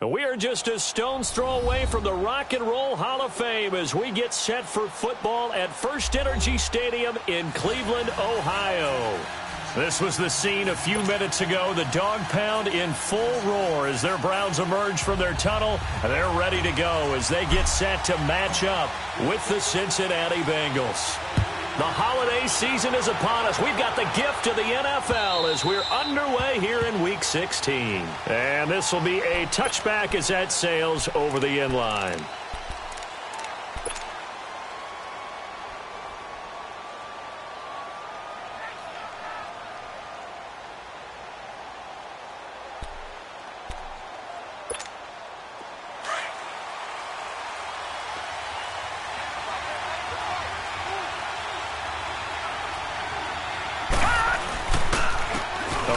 We are just a stone's throw away from the Rock and Roll Hall of Fame as we get set for football at First Energy Stadium in Cleveland, Ohio. This was the scene a few minutes ago. The dog pound in full roar as their Browns emerge from their tunnel. They're ready to go as they get set to match up with the Cincinnati Bengals. The holiday season is upon us. We've got the gift of the NFL as we're underway here in Week 16. And this will be a touchback as that sails over the end line.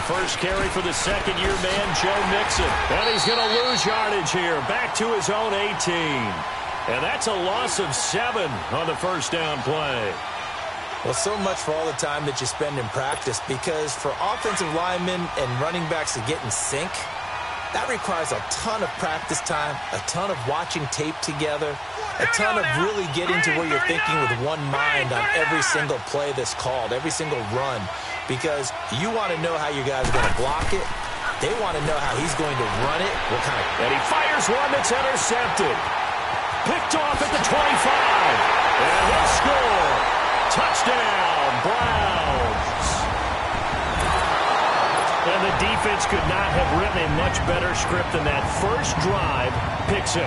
First carry for the second-year man, Joe Mixon. And he's going to lose yardage here, back to his own 18. And that's a loss of 7 on the first down play. Well, so much for all the time that you spend in practice, because for offensive linemen and running backs to get in sync, that requires a ton of practice time, a ton of watching tape together, a ton of really getting to where you're thinking with one mind on every single play that's called, every single run. Because you want to know how you guys are going to block it. They want to know how he's going to run it. And he fires one that's intercepted. Picked off at the 25. And he'll score. Touchdown, Browns. And the defense could not have written a much better script than that first drive, pick 6.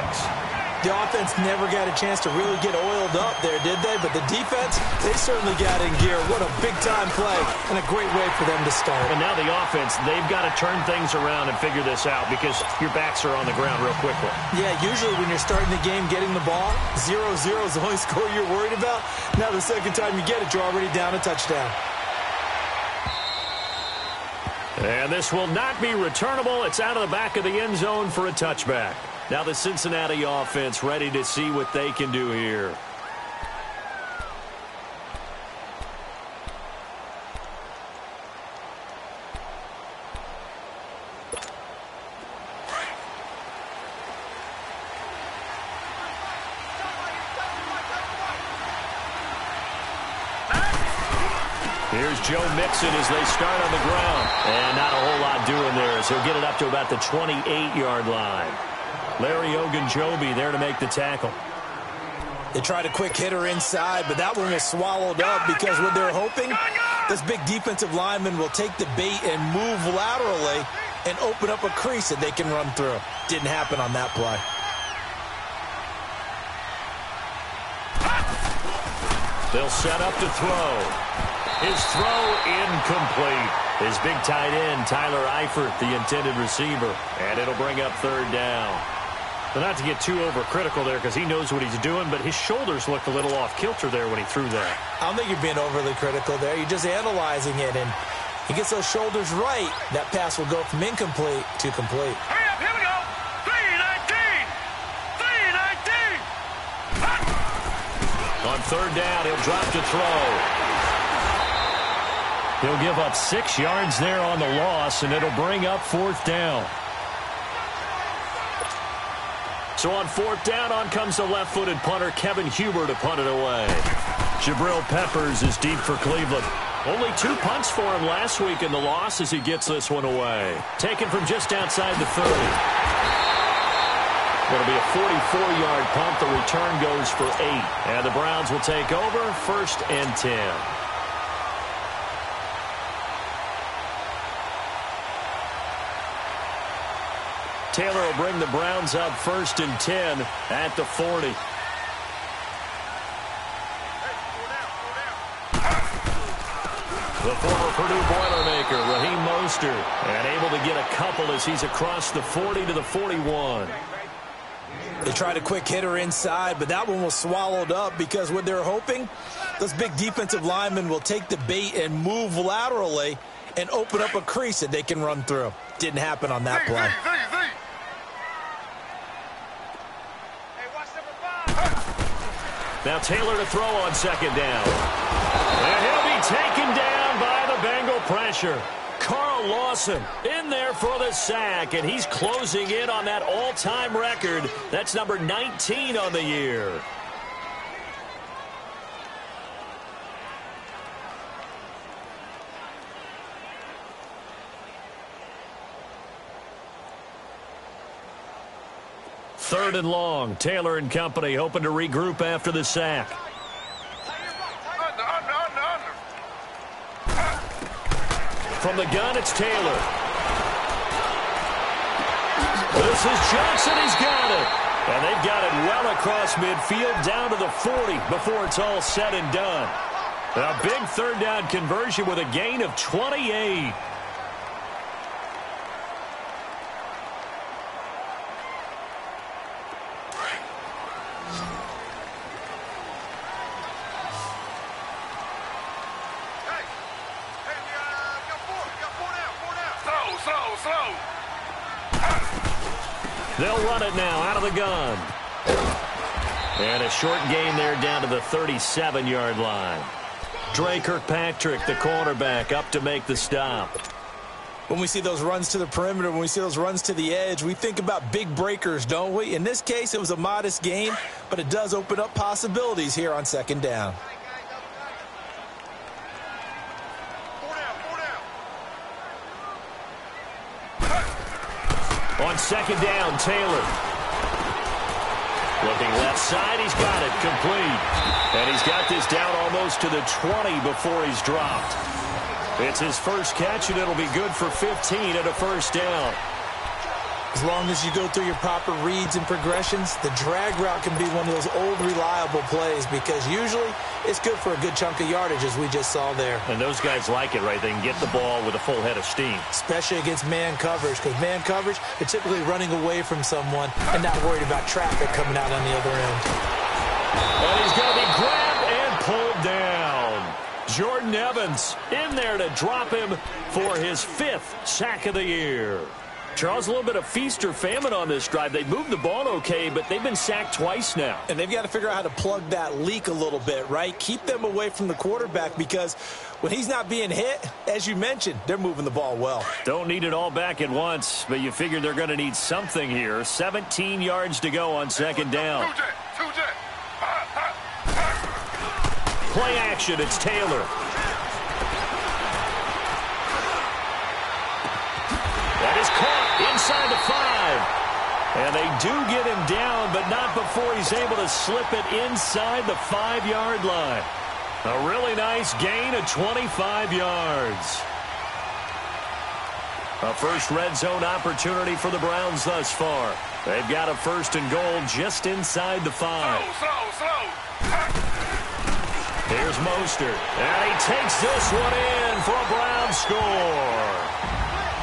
The offense never got a chance to really get oiled up there, did they? But the defense, they certainly got in gear. What a big-time play and a great way for them to start. And now the offense, they've got to turn things around and figure this out because your backs are on the ground real quickly. Yeah, usually when you're starting the game getting the ball, 0-0 is the only score you're worried about. Now the second time you get it, you're already down a touchdown. And this will not be returnable. It's out of the back of the end zone for a touchback. Now the Cincinnati offense ready to see what they can do here. Here's Joe Mixon as they start on the ground. And not a whole lot doing there as he'll get it up to about the 28-yard line. Larry Ogunjobi there to make the tackle. They tried a quick hitter inside, but that one was swallowed up because what they're hoping, this big defensive lineman will take the bait and move laterally and open up a crease that they can run through. Didn't happen on that play. They'll set up to throw. His throw incomplete. His big tight end, Tyler Eifert, the intended receiver. And it'll bring up third down. But not to get too overcritical there because he knows what he's doing, but his shoulders looked a little off kilter there when he threw that. I don't think you're being overly critical there. You're just analyzing it, and he gets those shoulders right. That pass will go from incomplete to complete. Hurry up, here we go. 3-19. On third down, he'll drop to throw. He'll give up 6 yards there on the loss, and it'll bring up fourth down. So on fourth down, on comes the left-footed punter, Kevin Huber, to punt it away. Jabril Peppers is deep for Cleveland. Only 2 punts for him last week in the loss as he gets this one away. Taken from just outside the 30. It'll be a 44-yard punt. The return goes for 8. And the Browns will take over, 1st and 10. Taylor will bring the Browns up 1st and 10 at the 40. The former Purdue Boilermaker, Raheem Mostert, and able to get a couple as he's across the 40 to the 41. They tried a quick hitter inside, but that one was swallowed up because what they're hoping, this big defensive lineman will take the bait and move laterally and open up a crease that they can run through. Didn't happen on that play. Now Taylor to throw on second down. And he'll be taken down by the Bengal pressure. Carl Lawson in there for the sack, and he's closing in on that all-time record. That's number 19 on the year. Third and long. Taylor and company hoping to regroup after the sack. From the gun, it's Taylor. This is Johnson. He's got it. And they've got it well across midfield down to the 40 before it's all said and done. A big third down conversion with a gain of 28. They'll run it now out of the gun. And a short gain there down to the 37-yard line. Dre Kirkpatrick, the cornerback, up to make the stop. When we see those runs to the perimeter, when we see those runs to the edge, we think about big breakers, don't we? In this case, it was a modest gain, but it does open up possibilities here on second down. On second down, Taylor. Looking left side, he's got it complete. And he's got this down almost to the 20 before he's dropped. It's his first catch, and it'll be good for 15 and a first down. As long as you go through your proper reads and progressions, the drag route can be one of those old reliable plays because usually it's good for a good chunk of yardage, as we just saw there. And those guys like it, right? They can get the ball with a full head of steam. Especially against man coverage, because man coverage, they're typically running away from someone and not worried about traffic coming out on the other end. And he's going to be grabbed and pulled down. Jordan Evans in there to drop him for his 5th sack of the year. Charles, a little bit of feast or famine on this drive. They moved the ball okay, but they've been sacked twice now. And they've got to figure out how to plug that leak a little bit, right? Keep them away from the quarterback because when he's not being hit, as you mentioned, they're moving the ball well. Don't need it all back at once, but you figure they're going to need something here. 17 yards to go on second down. Play action, it's Taylor. That is caught inside the 5. And they do get him down, but not before he's able to slip it inside the 5-yard line. A really nice gain of 25 yards. A first red zone opportunity for the Browns thus far. They've got a first and goal just inside the 5. Here's Mostert. And he takes this one in for a Brown score.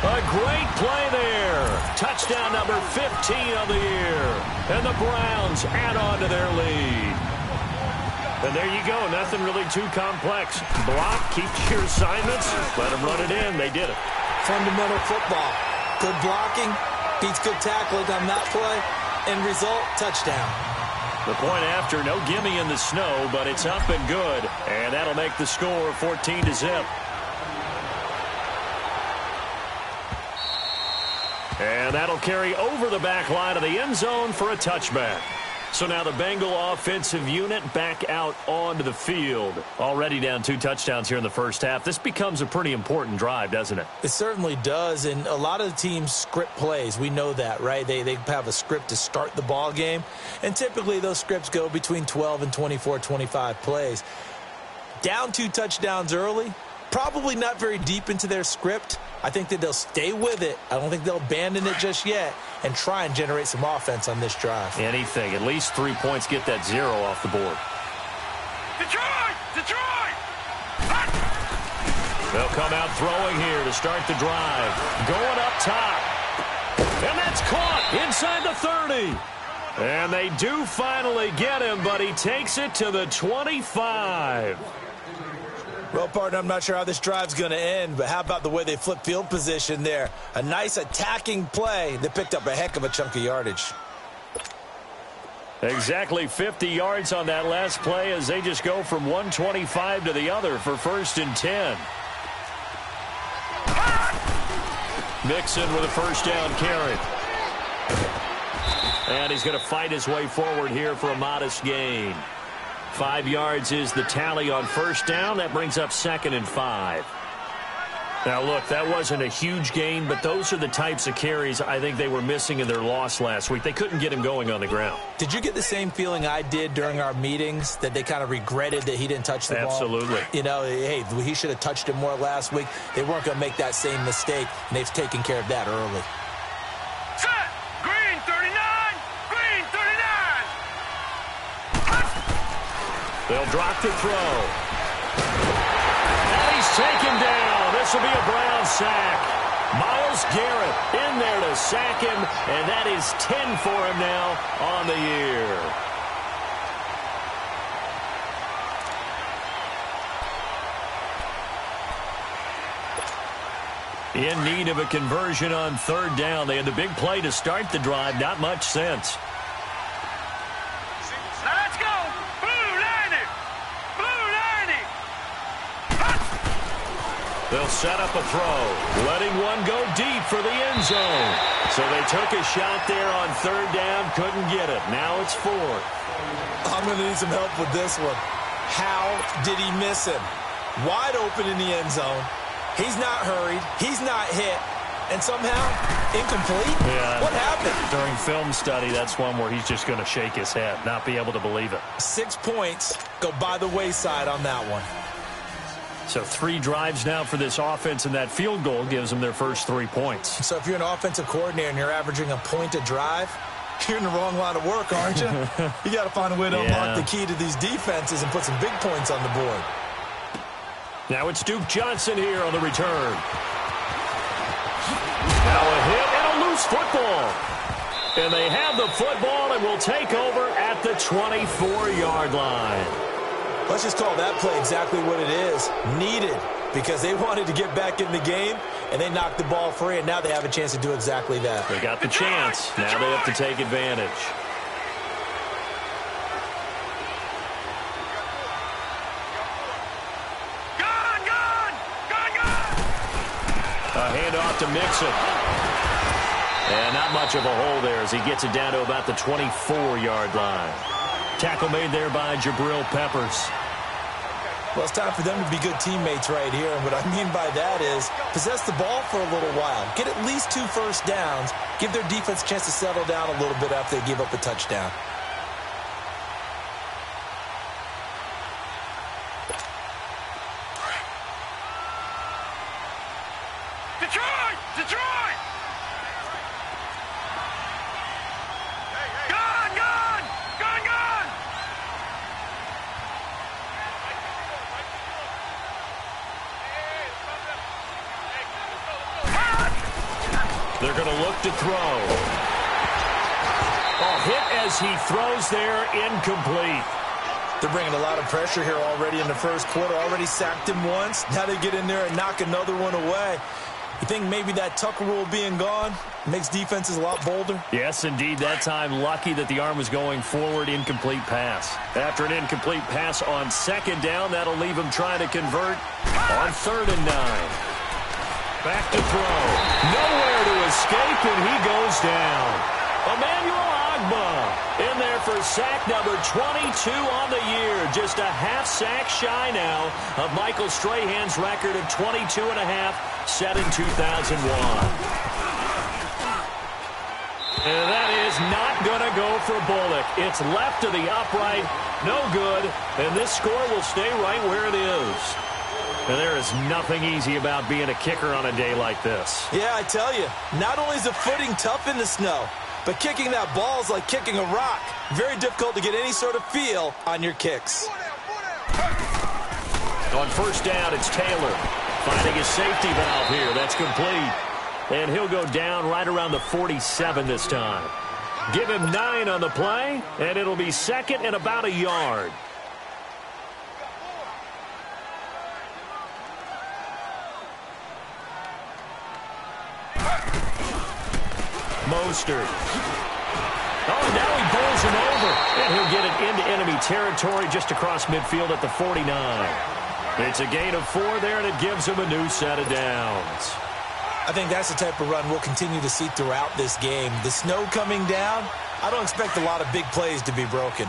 A great play there. Touchdown number 15 of the year. And the Browns add on to their lead. And there you go. Nothing really too complex. Block, keep your assignments, let them run it in. They did it. Fundamental football. Good blocking beats good tackling on that play. End result, touchdown. The point after, no gimme in the snow, but it's up and good. And that'll make the score 14-0. And that'll carry over the back line of the end zone for a touchback. So now the Bengal offensive unit back out onto the field. Already down 2 touchdowns here in the first half. This becomes a pretty important drive, doesn't it? It certainly does, and a lot of the teams script plays. We know that, right? They have a script to start the ball game, and typically those scripts go between 12 and 24, 25 plays. Down 2 touchdowns early, probably not very deep into their script. I think that they'll stay with it. I don't think they'll abandon it just yet and try and generate some offense on this drive. Anything. At least 3 points, get that 0 off the board. Detroit! They'll come out throwing here to start the drive. Going up top. And that's caught inside the 30. And they do finally get him, but he takes it to the 25. Well, partner, I'm not sure how this drive's going to end, but how about the way they flip field position there? A nice attacking play that picked up a heck of a chunk of yardage. Exactly 50 yards on that last play as they just go from 125 to the other for 1st and 10. Mixon with a first down carry. And he's going to fight his way forward here for a modest gain. 5 yards is the tally on first down. That brings up 2nd and 5. Now, look, that wasn't a huge gain, but those are the types of carries I think they were missing in their loss last week. They couldn't get him going on the ground. Did you get the same feeling I did during our meetings, that they kind of regretted that he didn't touch the ball? Absolutely. You know, hey, he should have touched it more last week. They weren't going to make that same mistake, and they've taken care of that early. Set. Green 39. Green 39. They'll drop the throw. And he's taken down. This will be a Brown sack. Myles Garrett in there to sack him, and that is 10 for him now on the year. In need of a conversion on 3rd down. They had the big play to start the drive. Not much sense. Let's go. Blue 90. Blue 90. They'll set up a throw, letting one go deep for the end zone. So they took a shot there on 3rd down, couldn't get it. Now it's 4th. I'm going to need some help with this one. How did he miss him? Wide open in the end zone. He's not hurried. He's not hit. And somehow, incomplete? Yeah. What happened? During film study, that's one where he's just going to shake his head, not be able to believe it. 6 points go by the wayside on that one. So 3 drives now for this offense, and that field goal gives them their first 3 points. So if you're an offensive coordinator and you're averaging a point a drive, you're in the wrong line of work, aren't you? You got to find a way to unlock the key to these defenses and put some big points on the board. Now it's Duke Johnson here on the return. Now a hit and a loose football. And they have the football and will take over at the 24-yard line. Let's just call that play exactly what it is. Needed, because they wanted to get back in the game, and they knocked the ball free, and now they have a chance to do exactly that. They got the chance. Now they have to take advantage. A handoff to Mixon. And not much of a hole there as he gets it down to about the 24-yard line. Tackle made there by Jabril Peppers. Well, it's time for them to be good teammates right here. And what I mean by that is possess the ball for a little while. Get at least 2 first downs. Give their defense a chance to settle down a little bit after they give up a touchdown. Detroit! Detroit! Gun! Gun! Gun! Gun! They're going to look to throw. Oh, hit as he throws there, incomplete. They're bringing a lot of pressure here already in the first quarter. Already sacked him once. Now they get in there and knock another one away. You think maybe that Tucker rule being gone makes defenses a lot bolder? Yes, indeed. That time, lucky that the arm was going forward. Incomplete pass. After an incomplete pass on 2nd down, that'll leave him trying to convert on 3rd and 9. Back to throw. Nowhere to escape, and he goes down. Emmanuel Ogbah in there for sack number 22 on the year. Just a half sack shy now of Michael Strahan's record of 22 and a half, set in 2001. And that is not going to go for Bullock. It's left to the upright. No good. And this score will stay right where it is. And there is nothing easy about being a kicker on a day like this. Yeah, I tell you, not only is the footing tough in the snow, but kicking that ball is like kicking a rock. Very difficult to get any sort of feel on your kicks. On first down, it's Taylor finding his safety valve here. That's complete. And he'll go down right around the 47 this time. Give him 9 on the play, and it'll be 2nd and about a yard. Mostert. Oh, now he bowls him over. And he'll get it into enemy territory just across midfield at the 49. It's a gain of 4 there, and it gives him a new set of downs. I think that's the type of run we'll continue to see throughout this game. The snow coming down, I don't expect a lot of big plays to be broken.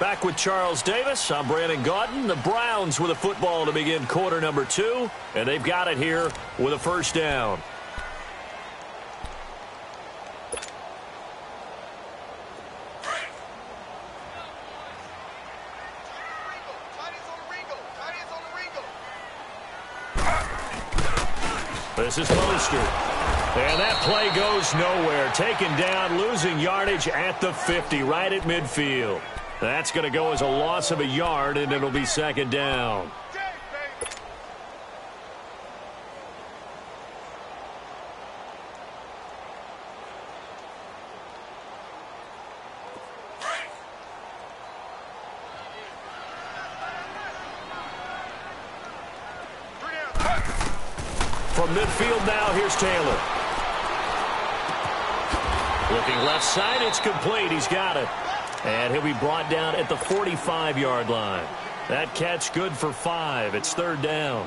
Back with Charles Davis. I'm Brandon Gaudin. The Browns with a football to begin quarter number 2, and they've got it here with a first down. This is Mostert. And that play goes nowhere. Taken down, losing yardage at the 50, right at midfield. That's going to go as a loss of a yard, and it'll be second down. From midfield now, here's Taylor. Looking left side, it's complete. He's got it. And he'll be brought down at the 45-yard line. That catch good for 5. It's third down.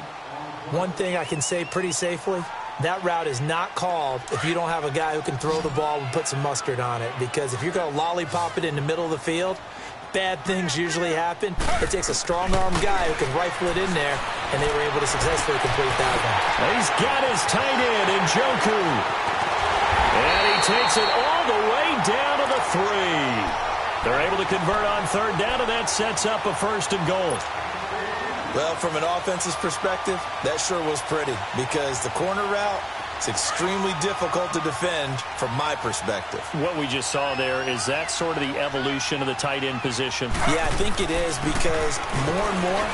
One thing I can say pretty safely, that route is not called if you don't have a guy who can throw the ball and put some mustard on it. Because if you're going to lollipop it in the middle of the field, bad things usually happen. It takes a strong-armed guy who can rifle it in there, and they were able to successfully complete that one. He's got his tight end in Njoku. And he takes it all the way down to the 3. They're able to convert on third down, and that sets up a first and goal. Well, from an offense's perspective, that sure was pretty because the corner route is extremely difficult to defend from my perspective. What we just saw there, is that sort of the evolution of the tight end position? Yeah, I think it is because more and more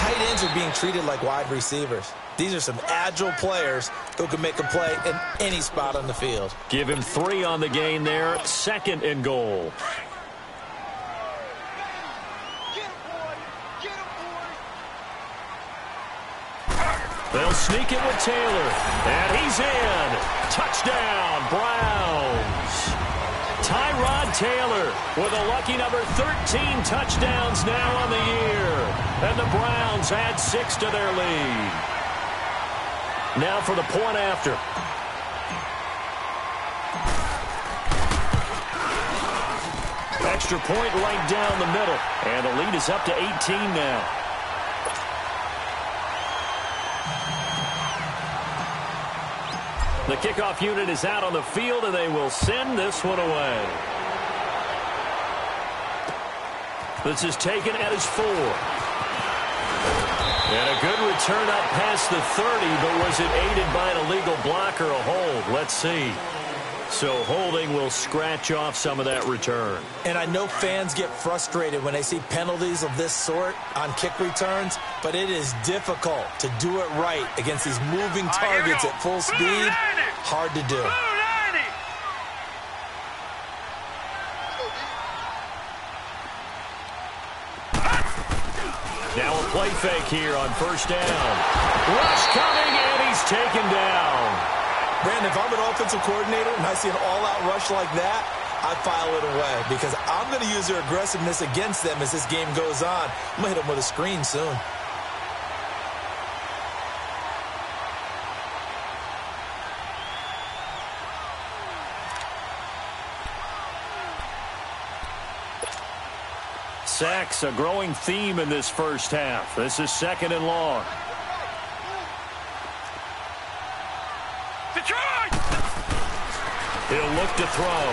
tight ends are being treated like wide receivers. These are some agile players who can make a play in any spot on the field. Give him 3 on the gain there. Second and goal. They'll sneak it with Taylor. And he's in. Touchdown, Browns. Tyrod Taylor with a lucky number 13 touchdowns now on the year. And the Browns add 6 to their lead. Now for the point after. Extra point right down the middle. And the lead is up to 18 now. The kickoff unit is out on the field, and they will send this one away. This is taken at his 4. And a good return up past the 30, but was it aided by an illegal block or a hold? Let's see. So holding will scratch off some of that return. And I know fans get frustrated when they see penalties of this sort on kick returns, but it is difficult to do it right against these moving targets at full speed. Hard to do. Now a play fake here on first down. Rush coming, and he's taken down. Brandon, if I'm an offensive coordinator and I see an all-out rush like that, I file it away because I'm going to use their aggressiveness against them as this game goes on. I'm going to hit them with a screen soon. Sacks, a growing theme in this first half. This is second and long. He'll look to throw.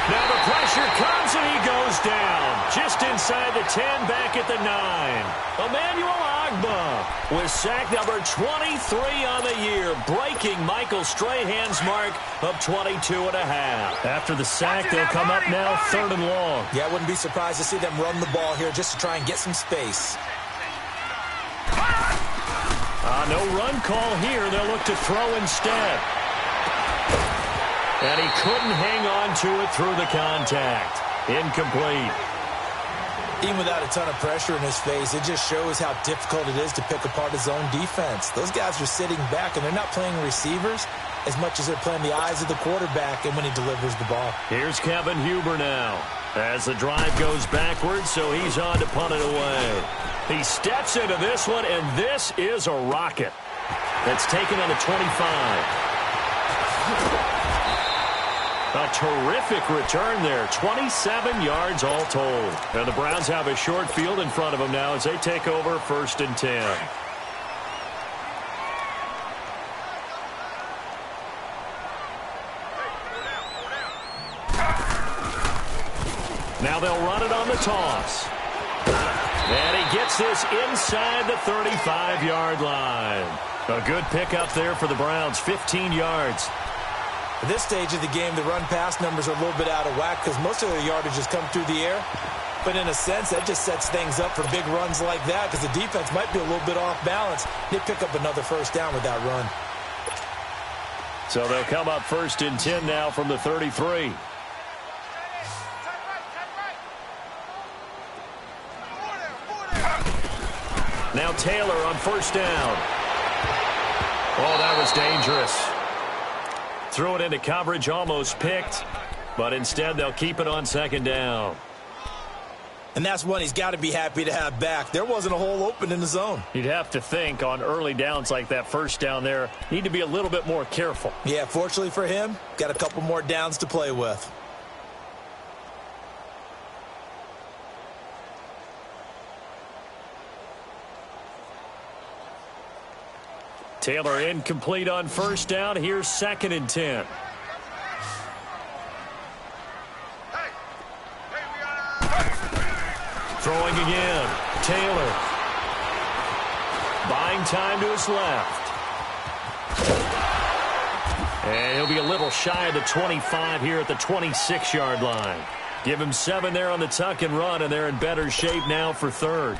Now the pressure comes, and he goes down. Just inside the 10, back at the 9. Emmanuel Ogbah with sack number 23 on the year, breaking Michael Strahan's mark of 22 and a half. After the sack, they'll come up now third and long. Yeah, I wouldn't be surprised to see them run the ball here just to try and get some space. No run call here. They'll look to throw instead. And he couldn't hang on to it through the contact. Incomplete. Even without a ton of pressure in his face, it just shows how difficult it is to pick apart his own defense. Those guys are sitting back, and they're not playing receivers as much as they're playing the eyes of the quarterback and when he delivers the ball. Here's Kevin Huber now. As the drive goes backwards, so he's on to punt it away. He steps into this one, and this is a rocket. That's taken on the 25. A terrific return there. 27 yards all told. And the Browns have a short field in front of them now as they take over 1st and 10. Now they'll run it on the toss. And he gets this inside the 35-yard line. A good pickup there for the Browns, 15 yards. At this stage of the game, the run-pass numbers are a little bit out of whack because most of their yardage has come through the air. But in a sense, that just sets things up for big runs like that because the defense might be a little bit off balance. They pick up another first down with that run. So they'll come up 1st and 10 now from the 33. Now Taylor on 1st down. Oh, that was dangerous. Threw it into coverage, almost picked, but instead they'll keep it on 2nd down. And that's one he's got to be happy to have back. There wasn't a hole open in the zone. You'd have to think on early downs like that 1st down there, need to be a little bit more careful. Yeah, fortunately for him, got a couple more downs to play with. Taylor incomplete on 1st down. Here's 2nd and 10. Throwing again. Taylor. Buying time to his left. And he'll be a little shy of the 25 here at the 26-yard line. Give him 7 there on the tuck and run, and they're in better shape now for 3rd.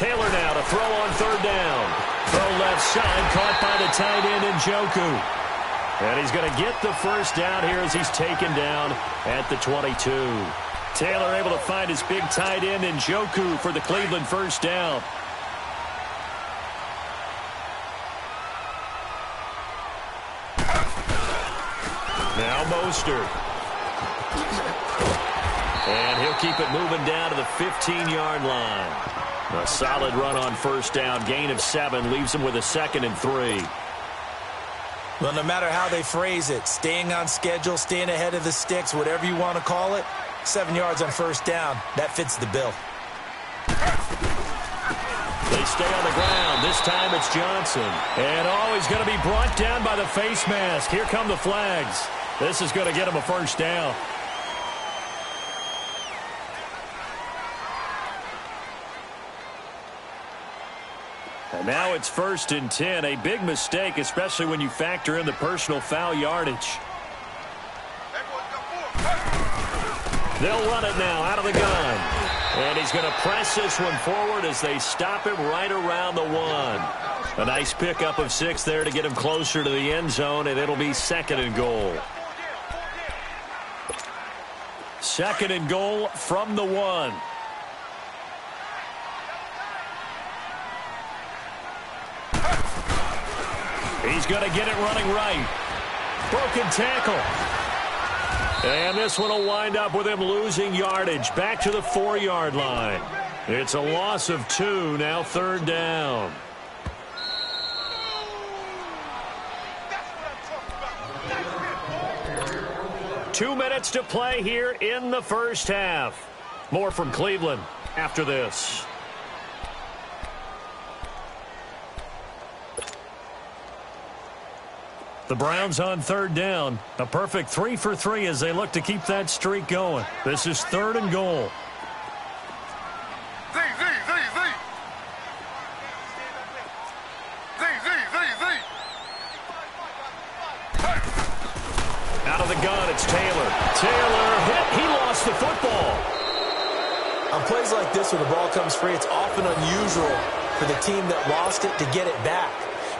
Taylor now to throw on 3rd down. Throw left side, caught by the tight end Njoku. And he's going to get the first down here as he's taken down at the 22. Taylor able to find his big tight end Njoku for the Cleveland first down. Now Mostert. And he'll keep it moving down to the 15-yard line. A solid run on 1st down. Gain of 7 leaves him with a 2nd and 3. Well, no matter how they phrase it, staying on schedule, staying ahead of the sticks, whatever you want to call it, 7 yards on 1st down, that fits the bill. They stay on the ground. This time it's Johnson. And he's going to be brought down by the face mask. Here come the flags. This is going to get him a 1st down. And now it's 1st and 10. A big mistake, especially when you factor in the personal foul yardage. They'll run it now out of the gun. And he's going to press this one forward as they stop him right around the 1. A nice pickup of 6 there to get him closer to the end zone, and it'll be 2nd and goal. 2nd and goal from the 1. He's going to get it running right. Broken tackle. And this one will wind up with him losing yardage back to the 4-yard line. It's a loss of 2, now 3rd down. Two minutes to play here in the first half. More from Cleveland after this. The Browns on 3rd down. A perfect 3 for 3 as they look to keep that streak going. This is 3rd and goal. Out of the gun, it's Taylor. Taylor hit. He lost the football. On plays like this where the ball comes free, it's often unusual for the team that lost it to get it back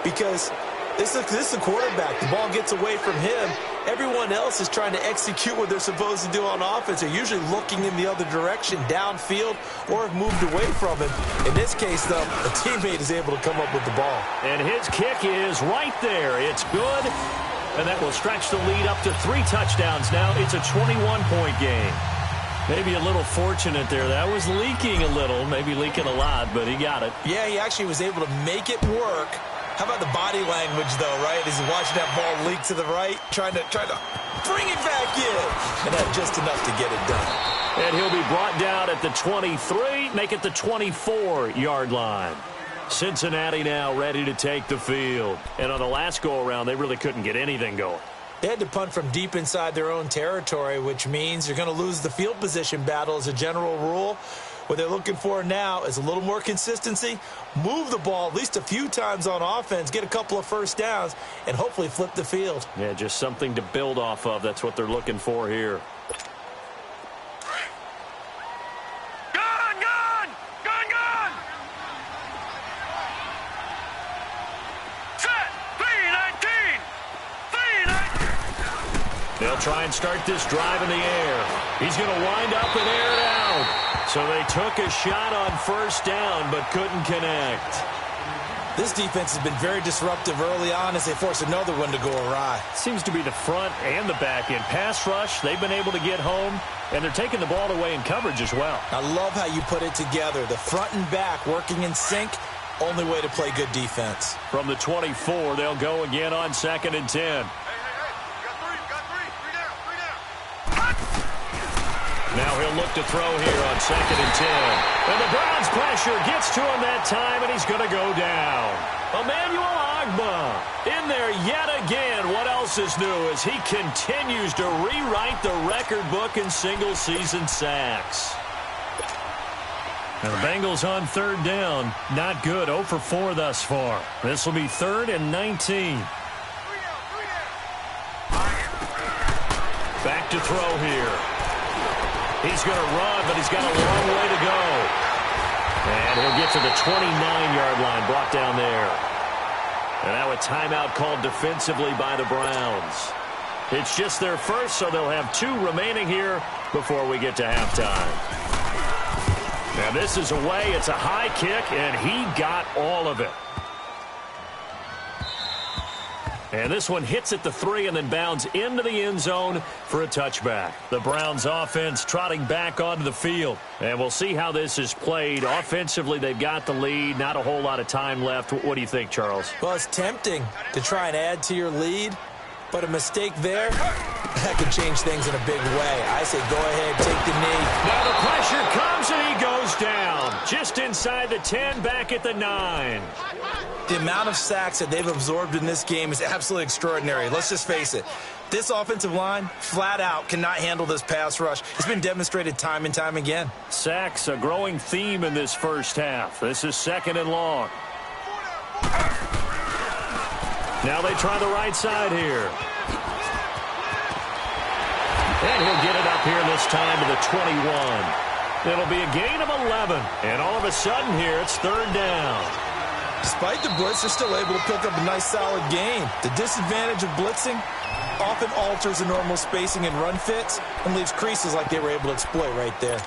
because This is the quarterback. The ball gets away from him. Everyone else is trying to execute what they're supposed to do on offense. They're usually looking in the other direction, downfield, or have moved away from him. In this case, though, a teammate is able to come up with the ball. And his kick is right there. It's good, and that will stretch the lead up to 3 touchdowns now. It's a 21-point game. Maybe a little fortunate there. That was leaking a little, maybe leaking a lot, but he got it. Yeah, he actually was able to make it work. How about the body language, though, right? As he's watching that ball leak to the right, trying to bring it back in. And that's just enough to get it done. And he'll be brought down at the 23, make it the 24-yard line. Cincinnati now ready to take the field. And on the last go-around, they really couldn't get anything going. They had to punt from deep inside their own territory, which means you're going to lose the field position battle as a general rule. What they're looking for now is a little more consistency, move the ball at least a few times on offense, get a couple of first downs, and hopefully flip the field. Yeah, just something to build off of. That's what they're looking for here. Gun! Set! 3-19! They'll try and start this drive in the air. He's going to wind up and air it out. So they took a shot on first down, but couldn't connect. This defense has been very disruptive early on as they force another one to go awry. Seems to be the front and the back end. Pass rush, they've been able to get home, and they're taking the ball away in coverage as well. I love how you put it together. The front and back working in sync, only way to play good defense. From the 24, they'll go again on 2nd and 10. Now he'll look to throw here on 2nd and 10. And the Browns pressure gets to him that time, and he's going to go down. Emmanuel Ogbah in there yet again. What else is new as he continues to rewrite the record book in single-season sacks. Now the Bengals on 3rd down. Not good. 0 for 4 thus far. This will be 3rd and 19. Back to throw here. He's going to run, but he's got a long way to go. And he'll get to the 29-yard line, brought down there. And now a timeout called defensively by the Browns. It's just their first, so they'll have 2 remaining here before we get to halftime. Now this is away. It's a high kick, and he got all of it. And this one hits at the 3 and then bounds into the end zone for a touchback. The Browns offense trotting back onto the field. And we'll see how this is played. Offensively, they've got the lead. Not a whole lot of time left. What do you think, Charles? Well, it's tempting to try and add to your lead, but a mistake there, that could change things in a big way. I say go ahead, take the knee. Now the pressure comes and he goes down. Just inside the 10, back at the 9. The amount of sacks that they've absorbed in this game is absolutely extraordinary. Let's just face it. This offensive line, flat out, cannot handle this pass rush. It's been demonstrated time and time again. Sacks, a growing theme in this first half. This is 2nd and long. Now they try the right side here. And he'll get it up here this time to the 21. It'll be a gain of 11. And all of a sudden here, it's 3rd down. Despite the blitz, they're still able to pick up a nice, solid gain. The disadvantage of blitzing often alters the normal spacing and run fits and leaves creases like they were able to exploit right there.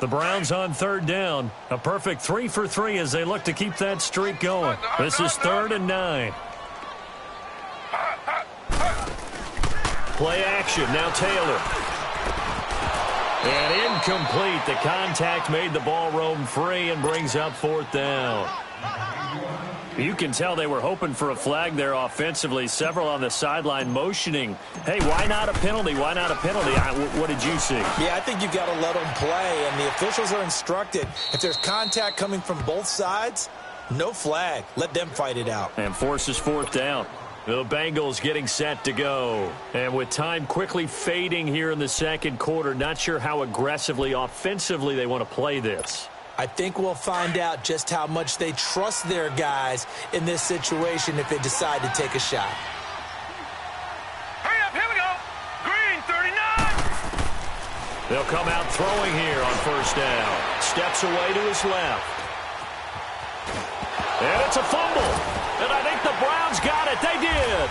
The Browns on 3rd down. A perfect 3 for 3 as they look to keep that streak going. This is 3rd and 9. Play action. Now Taylor. And incomplete. The contact made the ball roam free and brings up 4th down. You can tell they were hoping for a flag there offensively. Several on the sideline motioning. Hey, why not a penalty? Why not a penalty? What did you see? Yeah, I think you've got to let them play, and the officials are instructed. If there's contact coming from both sides, no flag. Let them fight it out. And forces 4th down. The Bengals getting set to go. And with time quickly fading here in the 2nd quarter, not sure how aggressively, offensively they want to play this. I think we'll find out just how much they trust their guys in this situation if they decide to take a shot. They'll come out throwing here on first down. Steps away to his left. And it's a fumble. And I think the Browns got it. They did.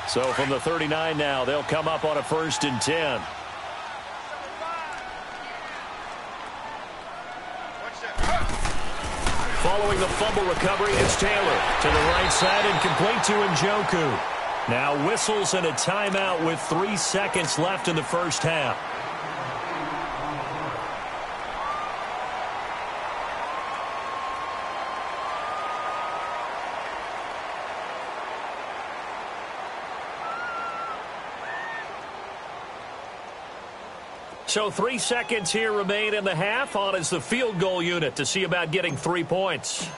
So from the 39 now, they'll come up on a 1st and 10. Following the fumble recovery, it's Taylor to the right side and complete to Njoku. Now whistles and a timeout with 3 seconds left in the first half. So 3 seconds here remain in the half. On is the field goal unit to see about getting 3 points.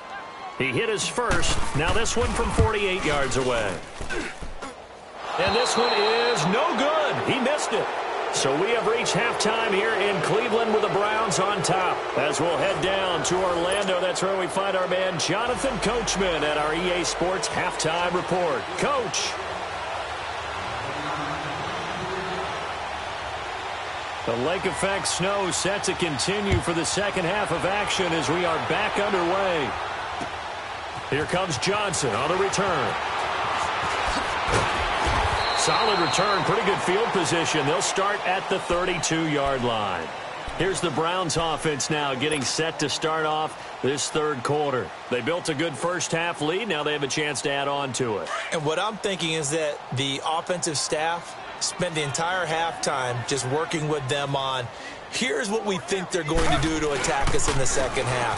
He hit his first. Now this one from 48 yards away. And this one is no good. He missed it. So we have reached halftime here in Cleveland with the Browns on top. As we'll head down to Orlando, that's where we find our man Jonathan Coachman at our EA Sports Halftime Report. Coach. The lake effect snow set to continue for the second half of action as we are back underway. Here comes Johnson on the return. Solid return, pretty good field position. They'll start at the 32-yard line. Here's the Browns offense now getting set to start off this third quarter. They built a good first half lead. Now they have a chance to add on to it. And what I'm thinking is that the offensive staff spent the entire halftime just working with them on, here's what we think they're going to do to attack us in the second half.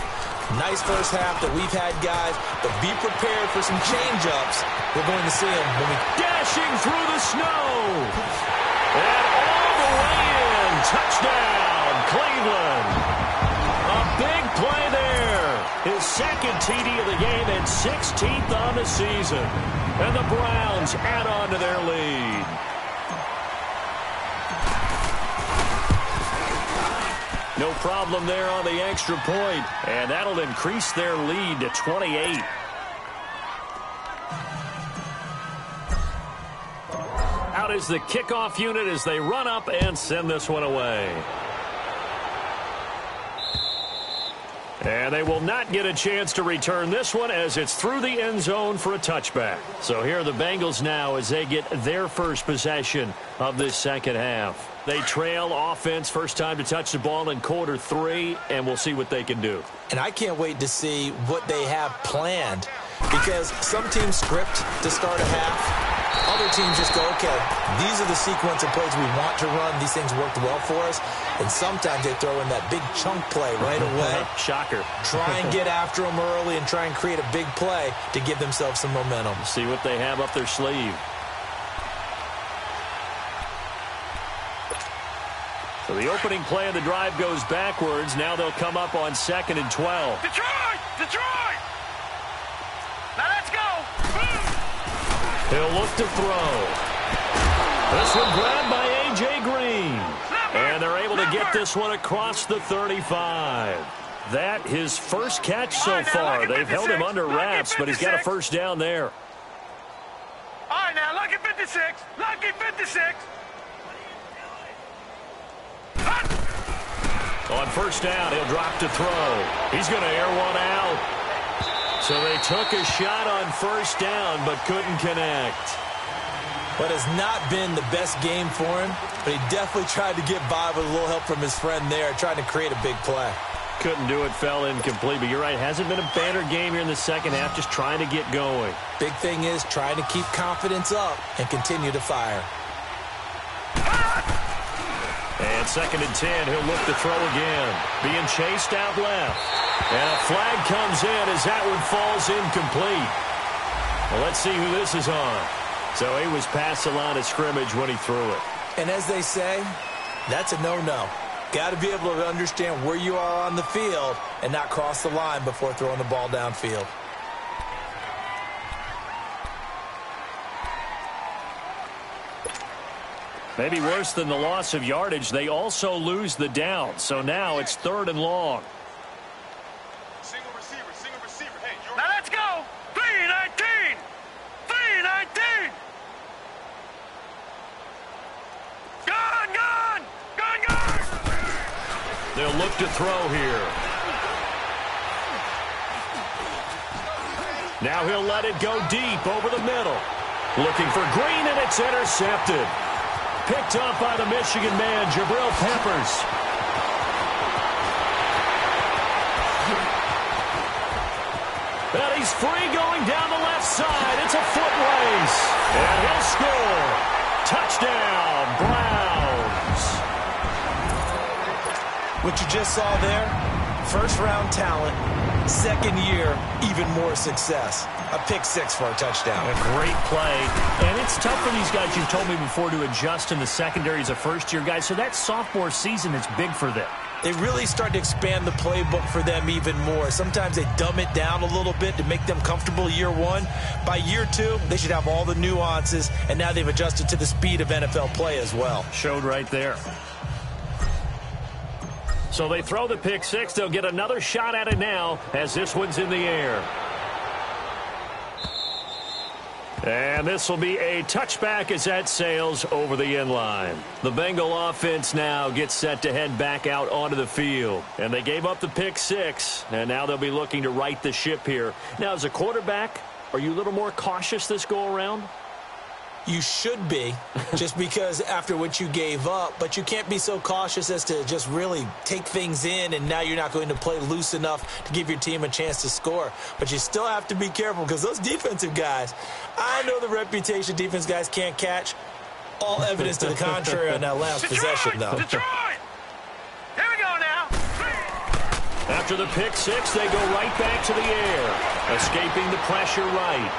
Nice first half that we've had, guys, but be prepared for some change-ups. We're going to see them when we... Dashing through the snow. And all the way in. Touchdown, Cleveland. A big play there. His second TD of the game and 16th on the season. And the Browns add on to their lead. No problem there on the extra point, and that'll increase their lead to 28. Out is the kickoff unit as they run up and send this one away. And they will not get a chance to return this one as it's through the end zone for a touchback. So here are the Bengals now as they get their first possession of this second half. They trail offense, first time to touch the ball in quarter 3, and we'll see what they can do. And I can't wait to see what they have planned, because some teams script to start a half. Other teams just go, okay, these are the sequence of plays we want to run. These things worked well for us. And sometimes they throw in that big chunk play right away. Shocker. Try and get after them early and try and create a big play to give themselves some momentum. See what they have up their sleeve. So the opening play of the drive goes backwards. Now they'll come up on 2nd and 12. Detroit! Detroit! Now let's go! He'll look to throw. This one grabbed by A.J. Green. And they're able to get this one across the 35. That his first catch so far. They've held him under wraps, but he's got a first down there. All right, now, lucky 56. Lucky 56. On first down, he'll drop to throw. He's going to air one out. So they took a shot on first down, but couldn't connect. But has not been the best game for him, but he definitely tried to get by with a little help from his friend there, trying to create a big play. Couldn't do it, fell incomplete, but you're right, hasn't been a banner game here in the second half, just trying to get going. Big thing is trying to keep confidence up and continue to fire. And 2nd and 10, he'll look to throw again. Being chased out left. And a flag comes in as that one falls incomplete. Well, let's see who this is on. So he was past the line of scrimmage when he threw it. And as they say, that's a no-no. Got to be able to understand where you are on the field and not cross the line before throwing the ball downfield. Maybe worse than the loss of yardage, they also lose the down. So now it's 3rd and long. Single receiver. Hey, now let's go. 3-19. 3-19. Gone. They'll look to throw here. Now he'll let it go deep over the middle. Looking for Green, and it's intercepted. Picked up by the Michigan man, Jabril Peppers. And he's free going down the left side. It's a foot race. And he'll score. Touchdown, Browns. What you just saw there, first-round talent, second year, even more success. A pick six for a touchdown. A great play. And it's tough for these guys, you've told me before, to adjust in the secondary as a first-year guy. So that sophomore season is big for them. They really start to expand the playbook for them even more. Sometimes they dumb it down a little bit to make them comfortable year one. By year two, they should have all the nuances, and now they've adjusted to the speed of NFL play as well. Showed right there. So they throw the pick six. They'll get another shot at it now as this one's in the air. And this will be a touchback as that sails over the end line. The Bengal offense now gets set to head back out onto the field. And they gave up the pick six, and now they'll be looking to right the ship here. Now, as a quarterback, are you a little more cautious this go-around? You should be, just because after what you gave up, but you can't be so cautious as to just really take things in, and now you're not going to play loose enough to give your team a chance to score. But you still have to be careful, because those defensive guys, I know the reputation defense guys can't catch. All evidence to the contrary on that last possession, though. Detroit! Here we go now. After the pick six, they go right back to the air, escaping the pressure right.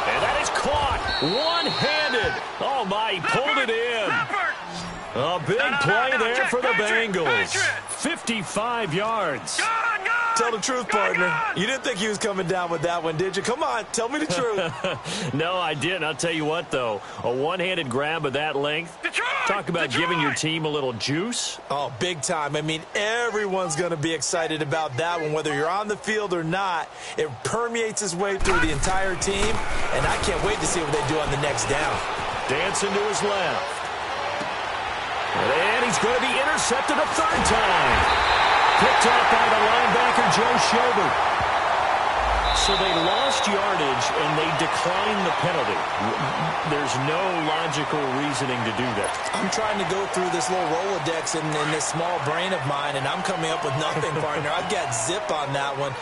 And that is caught one-handed. Oh, my, he pulled it in. A big play there for the Bengals. 55 yards. Tell the truth, partner. You didn't think he was coming down with that one, did you? Come on, tell me the truth. No, I didn't. I'll tell you what, though. A one-handed grab of that length. Talk about giving your team a little juice. Oh, big time. I mean, everyone's going to be excited about that one, whether you're on the field or not. It permeates its way through the entire team, and I can't wait to see what they do on the next down. Dancing to his left. And he's going to be intercepted a third time. Picked up by the linebacker, Joe Schobert. So they lost yardage, and they declined the penalty. There's no logical reasoning to do that. I'm trying to go through this little Rolodex in this small brain of mine, and I'm coming up with nothing, partner. I've got zip on that one.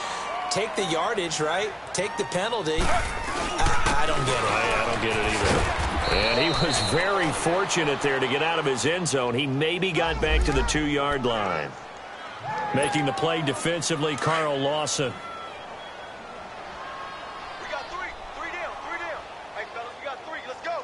Take the yardage, right? Take the penalty. I don't get it. I don't get it either. And he was very fortunate there to get out of his end zone. He maybe got back to the 2-yard line. Making the play defensively, Carl Lawson. We got three down. Hey, fellas, we got three. Let's go.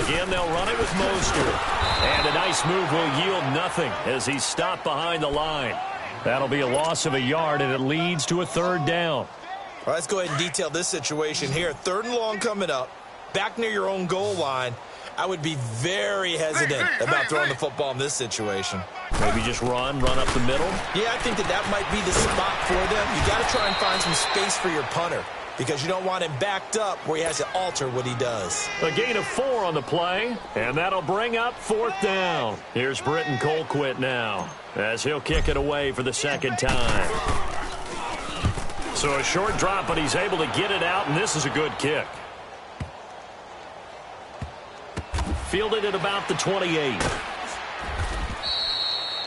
Again, they'll run it with Mostert. And a nice move will yield nothing as he's stopped behind the line. That'll be a loss of a yard, and it leads to a third down. All right, let's go ahead and detail this situation here. 3rd and long coming up, back near your own goal line. I would be very hesitant about throwing the football in this situation. Maybe just run up the middle? Yeah, I think that might be the spot for them. You got to try and find some space for your punter because you don't want him backed up where he has to alter what he does. A gain of 4 on the play, and that'll bring up 4th down. Here's Britton Colquitt now as he'll kick it away for the second time. So a short drop, but he's able to get it out, and this is a good kick. Fielded at about the 28.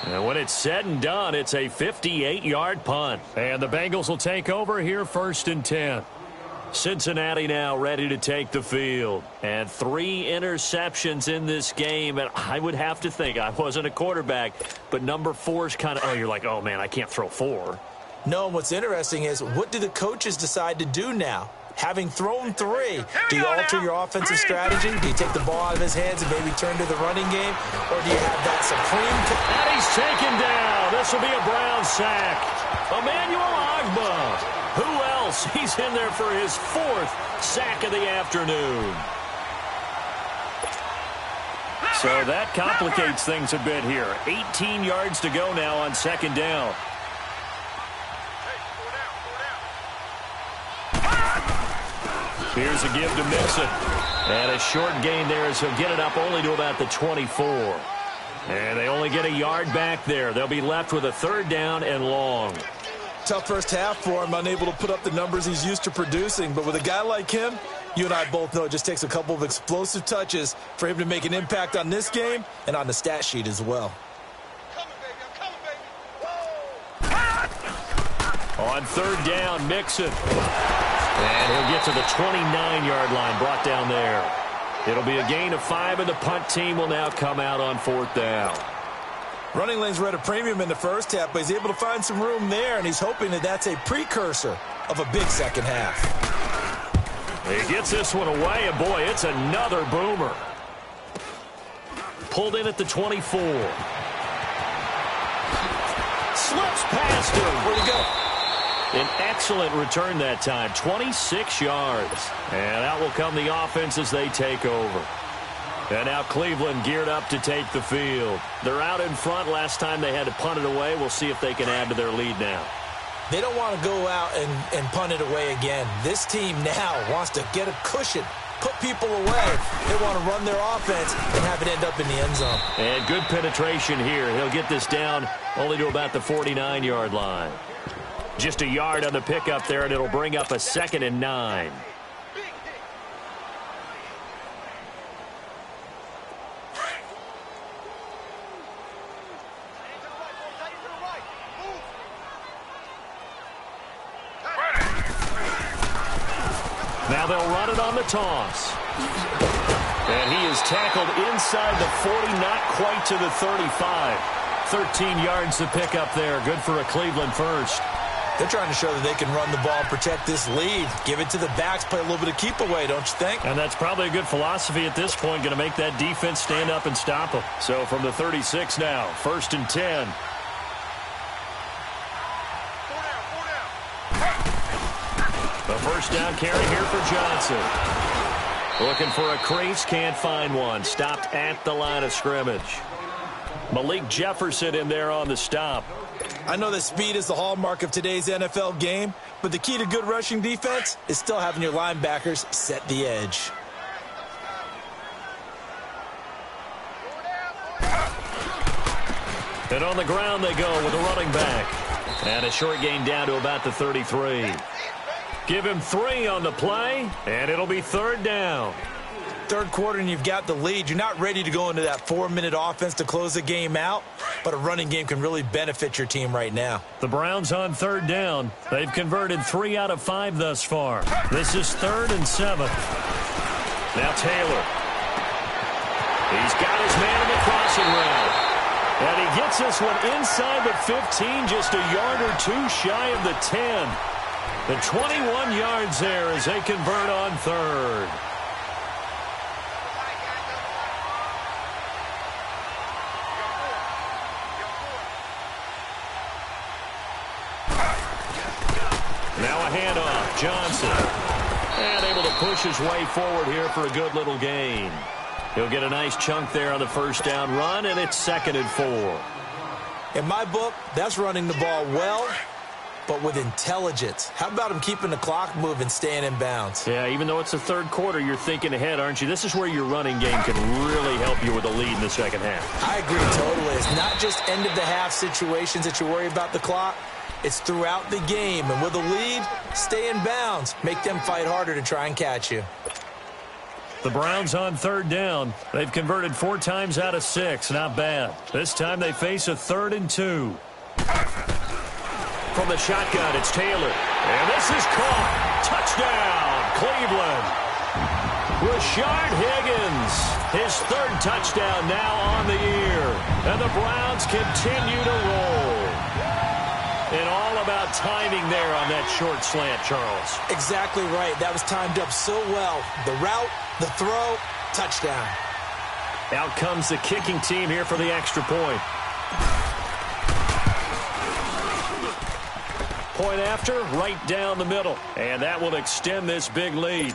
And when it's said and done, it's a 58-yard punt. And the Bengals will take over here 1st and 10. Cincinnati now ready to take the field. And 3 interceptions in this game. And I would have to think, I wasn't a quarterback, but number 4 is kind of, you're like, oh, man, I can't throw 4. No, and what's interesting is what do the coaches decide to do now? Having thrown 3, do you alter your offensive strategy? Do you take the ball out of his hands and maybe turn to the running game? Or do you have that supreme... And he's taken down. This will be a Brown sack. Emmanuel Ogbah. Who else? He's in there for his 4th sack of the afternoon. So that complicates things a bit here. 18 yards to go now on second down. Here's a give to Mixon. And a short gain there as he'll get it up only to about the 24. And they only get a yard back there. They'll be left with a third down and long. Tough first half for him, unable to put up the numbers he's used to producing. But with a guy like him, you and I both know it just takes a couple of explosive touches for him to make an impact on this game and on the stat sheet as well. On third down, Mixon. And he'll get to the 29-yard line, brought down there. It'll be a gain of 5, and the punt team will now come out on fourth down. Running lanes were at a premium in the first half, but he's able to find some room there, and he's hoping that that's a precursor of a big second half. He gets this one away, and boy, it's another boomer. Pulled in at the 24. Slips past him. Where'd he go? An excellent return that time, 26 yards. And out will come the offense as they take over. And now Cleveland geared up to take the field. They're out in front. Last time they had to punt it away. We'll see if they can add to their lead now. They don't want to go out and punt it away again. This team now wants to get a cushion, put people away. They want to run their offense and have it end up in the end zone. And good penetration here. He'll get this down only to about the 49-yard line. Just a yard on the pickup there, and it'll bring up a 2nd and 9. Now they'll run it on the toss. And he is tackled inside the 40, not quite to the 35. 13 yards to pick up there. Good for a Cleveland first. They're trying to show that they can run the ball and protect this lead. Give it to the backs, play a little bit of keep away, don't you think? And that's probably a good philosophy at this point, going to make that defense stand up and stop them. So from the 36 now, 1st and 10. The first down carry here for Johnson. Looking for a crease, can't find one. Stopped at the line of scrimmage. Malik Jefferson in there on the stop. I know that speed is the hallmark of today's NFL game, but the key to good rushing defense is still having your linebackers set the edge. And on the ground they go with a running back. And a short gain down to about the 33. Give him 3 on the play, and it'll be 3rd down. Third quarter and you've got the lead. You're not ready to go into that 4-minute offense to close the game out, but a running game can really benefit your team right now. The Browns on 3rd down. They've converted 3 out of 5 thus far. This is 3rd and 7. Now Taylor. He's got his man in the crossing route. And he gets this one inside the 15, just a yard or 2 shy of the 10. The 21 yards there as they convert on 3rd. Now a handoff, Johnson. And able to push his way forward here for a good little gain. He'll get a nice chunk there on the first down run, and it's 2nd and 4. In my book, that's running the ball well, but with intelligence. How about him keeping the clock moving, staying in bounds? Yeah, even though it's the 3rd quarter, you're thinking ahead, aren't you? This is where your running game can really help you with a lead in the second half. I agree totally. It's not just end-of-the-half situations that you worry about the clock. It's throughout the game. And with a lead, stay in bounds. Make them fight harder to try and catch you. The Browns on 3rd down. They've converted 4 times out of 6. Not bad. This time they face a 3rd and 2. From the shotgun, it's Taylor. And this is caught. Touchdown, Cleveland. Rashard Higgins, his 3rd touchdown now on the year. And the Browns continue to roll. And all about timing there on that short slant, Charles. Exactly right. That was timed up so well. The route, the throw, touchdown. Out comes the kicking team here for the extra point. Point after, right down the middle. And that will extend this big lead.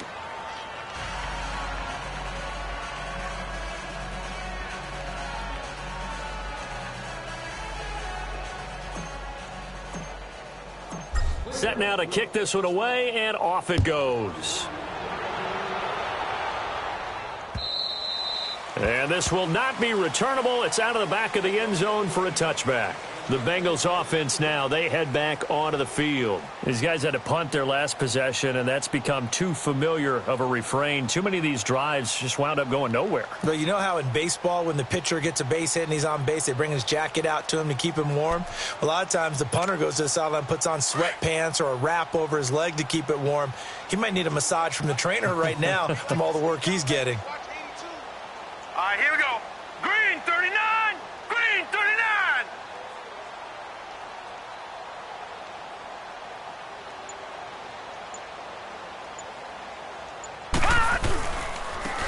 Set now to kick this one away, and off it goes. And this will not be returnable. It's out of the back of the end zone for a touchback. The Bengals offense now, they head back onto the field. These guys had to punt their last possession, and that's become too familiar of a refrain. Too many of these drives just wound up going nowhere. But you know how in baseball, when the pitcher gets a base hit and he's on base, they bring his jacket out to him to keep him warm? A lot of times the punter goes to the sideline, puts on sweatpants or a wrap over his leg to keep it warm. He might need a massage from the trainer right now from all the work he's getting. All right, here we go. Green 39. Green 39.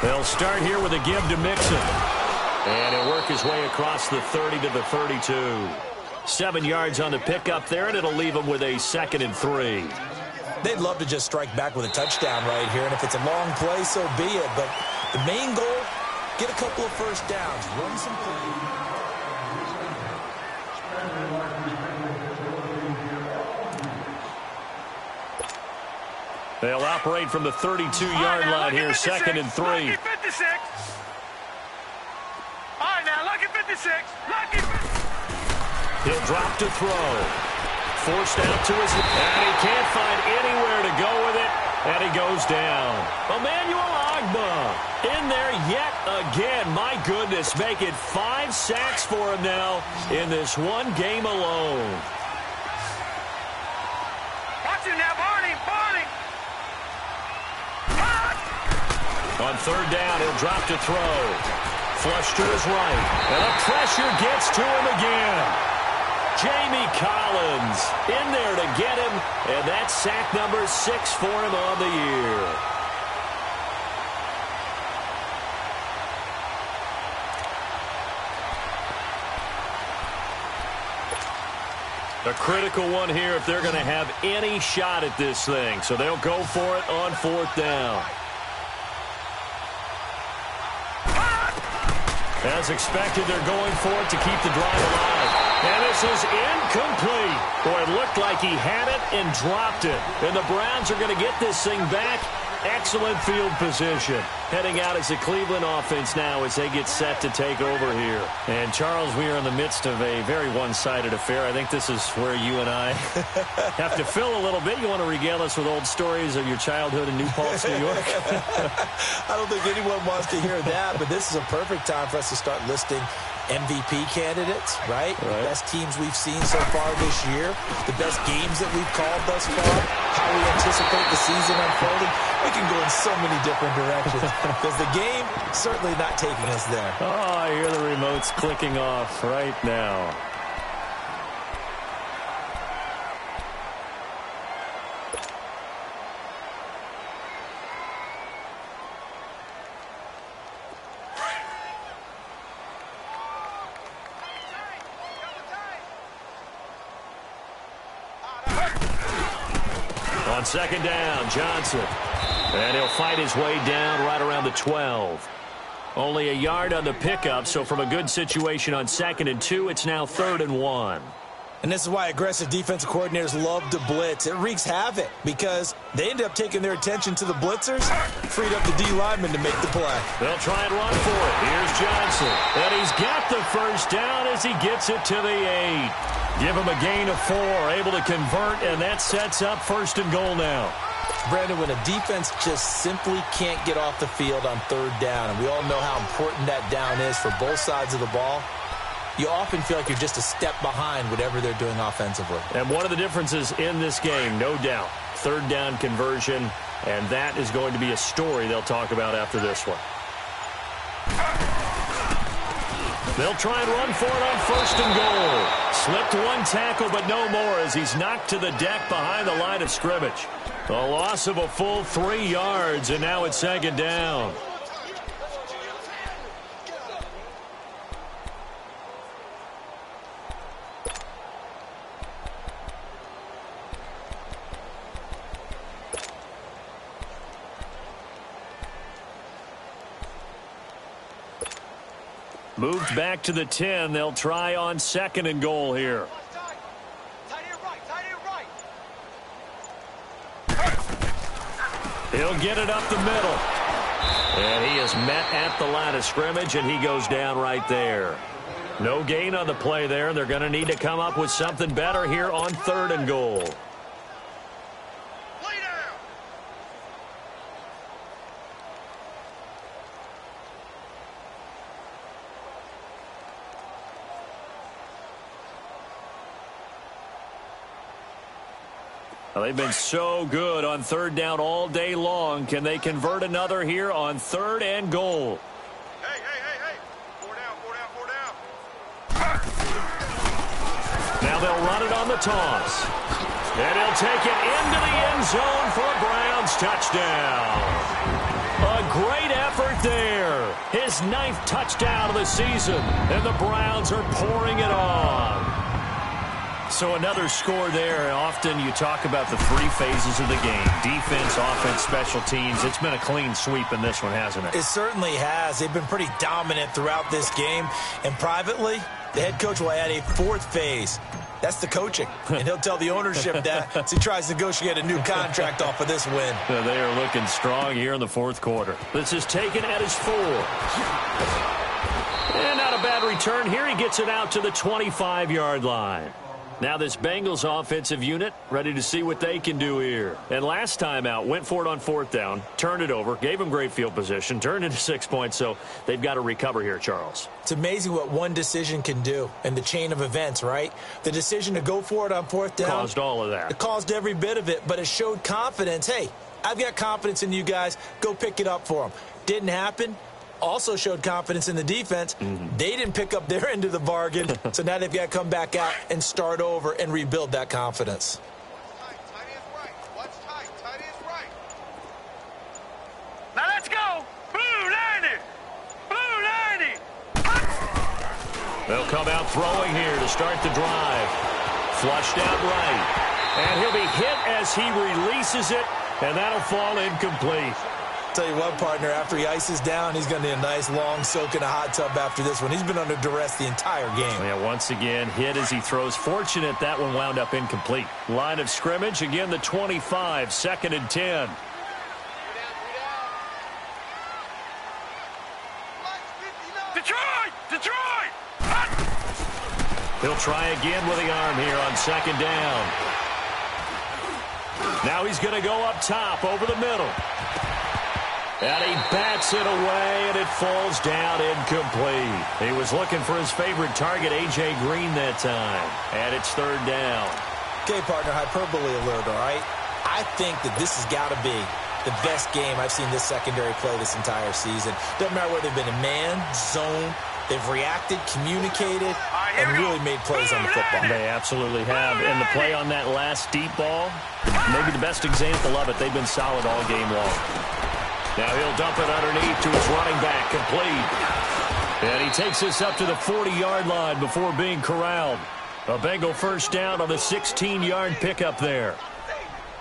They'll start here with a give to Mixon. And he'll work his way across the 30 to the 32. 7 yards on the pickup there, and it'll leave him with a 2nd and 3. They'd love to just strike back with a touchdown right here, and if it's a long play, so be it. But the main goal, get a couple of first downs, run some plays. They'll operate from the 32-yard line here, 2nd and 3. Lucky 56. All right, now, lucky 56. Lucky 56. He'll drop to throw. Forced out to his left, and he can't find anywhere to go with it, and he goes down. Emmanuel Ogbah in there yet again. My goodness, make it 5 sacks for him now in this one game alone. Watch him now, Barney. Barney. On 3rd down, he'll drop to throw. Flush to his right, and the pressure gets to him again. Jamie Collins in there to get him, and that's sack number 6 for him on the year. A critical one here if they're going to have any shot at this thing. So they'll go for it on 4th down. As expected, they're going for it to keep the drive alive. And this is incomplete. Boy, it looked like he had it and dropped it. And the Browns are going to get this thing back. Excellent field position. Heading out as the Cleveland offense now as they get set to take over here. And, Charles, we are in the midst of a very one-sided affair. I think this is where you and I have to fill a little bit. You want to regale us with old stories of your childhood in New Paltz, New York? I don't think anyone wants to hear that, but this is a perfect time for us to start listing MVP candidates, right? The best teams we've seen so far this year, the best games that we've called thus far, how we anticipate the season unfolding. We can go in so many different directions because the game certainly not taking us there. Oh, I hear the remotes clicking off right now. On 2nd down, Johnson. And he'll fight his way down right around the 12. Only a yard on the pickup, so from a good situation on 2nd and 2, it's now 3rd and 1. And this is why aggressive defensive coordinators love to blitz. It wreaks havoc because they end up taking their attention to the blitzers, freed up the D lineman to make the play. They'll try and run for it. Here's Johnson. And he's got the first down as he gets it to the 8. Give him a gain of 4, able to convert, and that sets up 1st and goal now. Brandon, when a defense just simply can't get off the field on 3rd down, and we all know how important that down is for both sides of the ball, you often feel like you're just a step behind whatever they're doing offensively. And one of the differences in this game, no doubt, 3rd down conversion, and that is going to be a story they'll talk about after this one. They'll try and run for it on 1st and goal. Slipped one tackle, but no more as he's knocked to the deck behind the line of scrimmage. A loss of a full 3 yards, and now it's 2nd down. Moved back to the 10. They'll try on 2nd and goal here. He'll get it up the middle. And he is met at the line of scrimmage, and he goes down right there. No gain on the play there. They're going to need to come up with something better here on 3rd and goal. Well, they've been so good on 3rd down all day long. Can they convert another here on 3rd and goal? Hey. 4 down. Now they'll run it on the toss. And he'll take it into the end zone for a Browns touchdown. A great effort there. His 9th touchdown of the season. And the Browns are pouring it on. So another score there. Often you talk about the 3 phases of the game. Defense, offense, special teams. It's been a clean sweep in this one, hasn't it? It certainly has. They've been pretty dominant throughout this game. And privately, the head coach will add a 4th phase. That's the coaching. And he'll tell the ownership that as he tries to negotiate a new contract off of this win. They are looking strong here in the 4th quarter. This is taken at his 4. And not a bad return here. He gets it out to the 25-yard line. Now this Bengals offensive unit ready to see what they can do here. And last time out, went for it on 4th down, turned it over, gave them great field position, turned into 6 points, so they've got to recover here, Charles. It's amazing what one decision can do in the chain of events, right? The decision to go for it on 4th down. Caused all of that. It caused every bit of it, but it showed confidence. Hey, I've got confidence in you guys. Go pick it up for them. Didn't happen. Also showed confidence in the defense. They didn't pick up their end of the bargain, so now they've got to come back out and start over and rebuild that confidence. Now let's go. Blue 90. Blue 90. They'll come out throwing here to start the drive. Flushed out right. And he'll be hit as he releases it, and that'll fall incomplete. Tell you what, partner, after he ices down, he's going to need a nice long soak in a hot tub after this one. He's been under duress the entire game. Yeah, once again, hit as he throws. Fortunate that one wound up incomplete. Line of scrimmage, again, the 25, 2nd and 10. Detroit! He'll try again with the arm here on 2nd down. Now he's going to go up top over the middle. And he bats it away, and it falls down incomplete. He was looking for his favorite target, A.J. Green, that time. And it's 3rd down. Okay, partner, hyperbole alert, all right? I think that this has got to be the best game I've seen this secondary play this entire season. Doesn't matter whether they've been in man, zone, they've reacted, communicated, and really made plays on the football. They absolutely have. And the play on that last deep ball, maybe the best example of it, they've been solid all game long. Now he'll dump it underneath to his running back, complete. And he takes this up to the 40-yard line before being corralled. A Bengal 1st down on the 16-yard pickup there.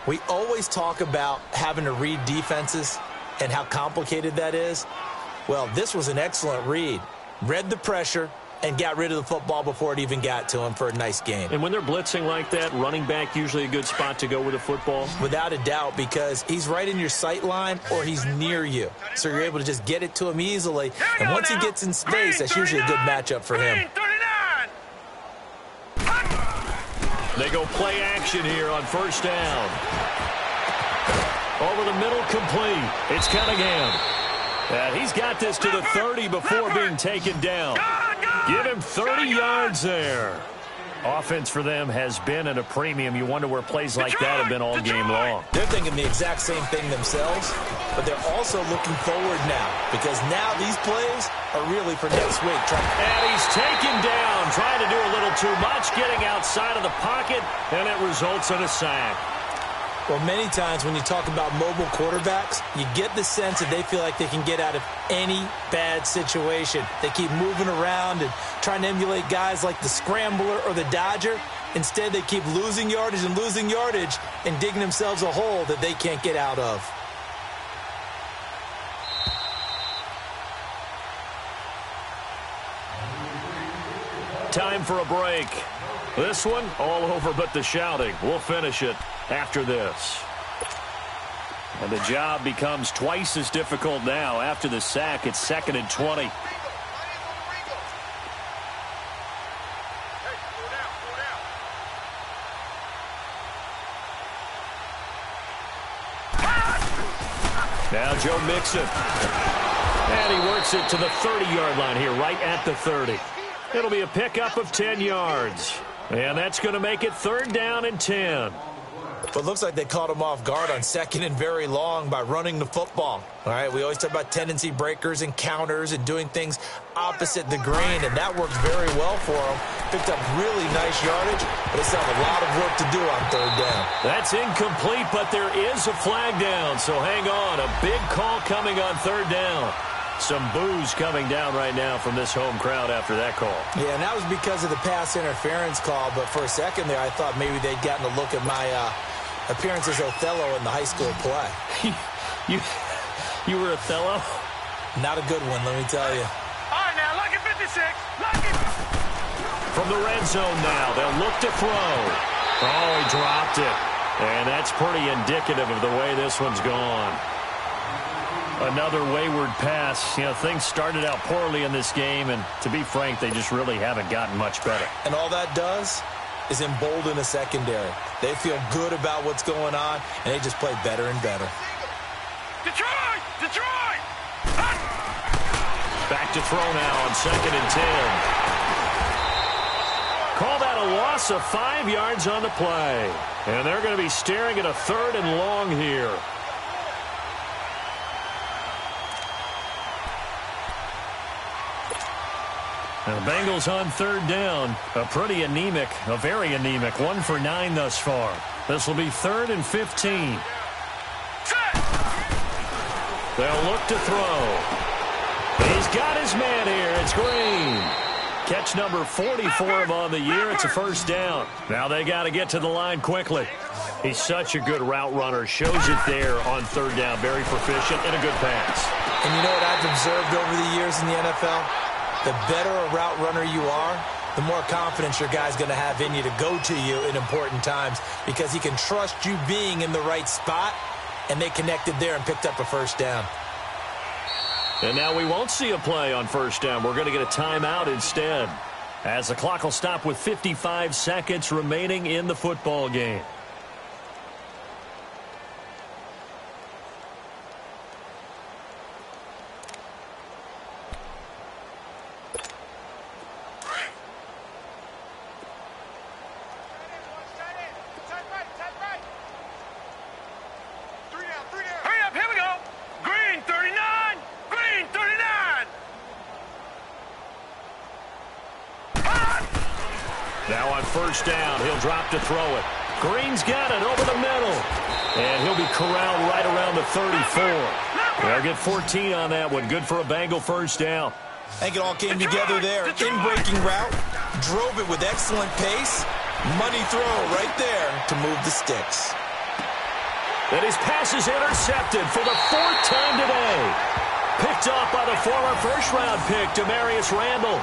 We always talk about having to read defenses and how complicated that is. Well, this was an excellent read. Read the pressure and got rid of the football before it even got to him for a nice game. And when they're blitzing like that, running back usually a good spot to go with the football? Without a doubt, because he's right in your sight line or he's near you. So you're able to just get it to him easily. And once he gets in space, that's usually a good matchup for him. They go play action here on 1st down. Over the middle, complete. It's Cunningham. And he's got this to the 30 before being taken down. Give him 30 yards there. Offense for them has been at a premium. You wonder where plays like that have been all game long. They're thinking the exact same thing themselves, but they're also looking forward now because now these plays are really for next week. And he's taken down, trying to do a little too much, getting outside of the pocket, and it results in a sack. Well, many times when you talk about mobile quarterbacks, you get the sense that they feel like they can get out of any bad situation. They keep moving around and trying to emulate guys like the Scrambler or the Dodger. Instead, they keep losing yardage and digging themselves a hole that they can't get out of. Time for a break. This one, all over but the shouting. We'll finish it after this. And the job becomes twice as difficult now. After the sack, it's 2nd and 20. Now Joe Mixon. And he works it to the 30-yard line here, right at the 30. It'll be a pickup of 10 yards. And that's going to make it 3rd down and 10. But it looks like they caught him off guard on 2nd and very long by running the football. All right, we always talk about tendency breakers and counters and doing things opposite the grain, and that worked very well for him. Picked up really nice yardage, but they still have a lot of work to do on 3rd down. That's incomplete, but there is a flag down, so hang on. A big call coming on 3rd down. Some boos coming down right now from this home crowd after that call. Yeah, and that was because of the pass interference call, but for a second there, I thought maybe they'd gotten a look at my appearance as Othello in the high school play. You were Othello? Not a good one, let me tell you. All right, now, lucky 56. Lucky. From the red zone now, they'll look to throw. Oh, he dropped it. And that's pretty indicative of the way this one's gone. Another wayward pass. You know, things started out poorly in this game, and to be frank, they just really haven't gotten much better. And all that does is embolden a secondary. They feel good about what's going on, and they just play better and better. Detroit! Detroit! Back to throw now on 2nd and 10. Call that a loss of 5 yards on the play. And they're going to be staring at a 3rd and long here. Now the Bengals on 3rd down. A very anemic 1 for 9 thus far. This will be 3rd and 15. They'll look to throw. He's got his man here. It's Green. Catch number 44 on the year. It's a 1st down. Now they got to get to the line quickly. He's such a good route runner. Shows it there on 3rd down. Very proficient and a good pass. And you know what I've observed over the years in the NFL? The better a route runner you are, the more confidence your guy's going to have in you to go to you in important times because he can trust you being in the right spot, and they connected there and picked up a 1st down. And now we won't see a play on 1st down. We're going to get a timeout instead, as the clock will stop with 55 seconds remaining in the football game. Now on 1st down, he'll drop to throw it. Green's got it over the middle. And he'll be corralled right around the 34. They'll get 14 on that one. Good for a Bengal 1st down. I think it all came together there. In-breaking route, drove it with excellent pace. Money throw right there to move the sticks. And his pass is intercepted for the 4th time today. Picked off by the former 1st-round pick, Demarius Randall.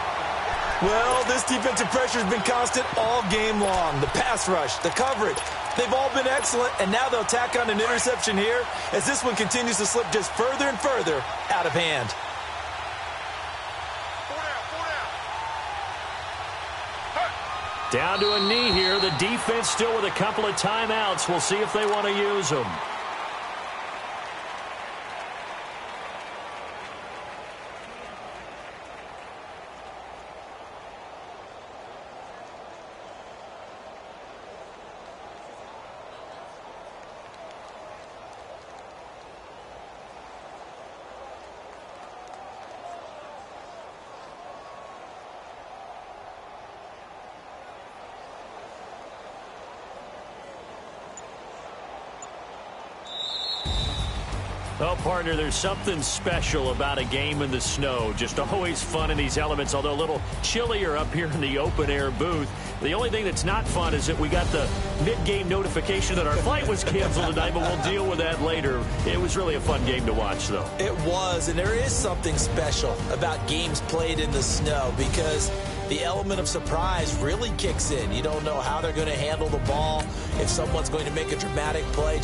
Well, this defensive pressure has been constant all game long. The pass rush, the coverage, they've all been excellent, and now they'll tack on an interception here as this one continues to slip just further and further out of hand. Down to a knee here. The defense still with a couple of timeouts. We'll see if they want to use them. Oh, partner, there's something special about a game in the snow. Just always fun in these elements, although a little chillier up here in the open-air booth. The only thing that's not fun is that we got the mid-game notification that our flight was canceled tonight, but we'll deal with that later. It was really a fun game to watch, though. It was, and there is something special about games played in the snow because the element of surprise really kicks in. You don't know how they're going to handle the ball, if someone's going to make a dramatic play.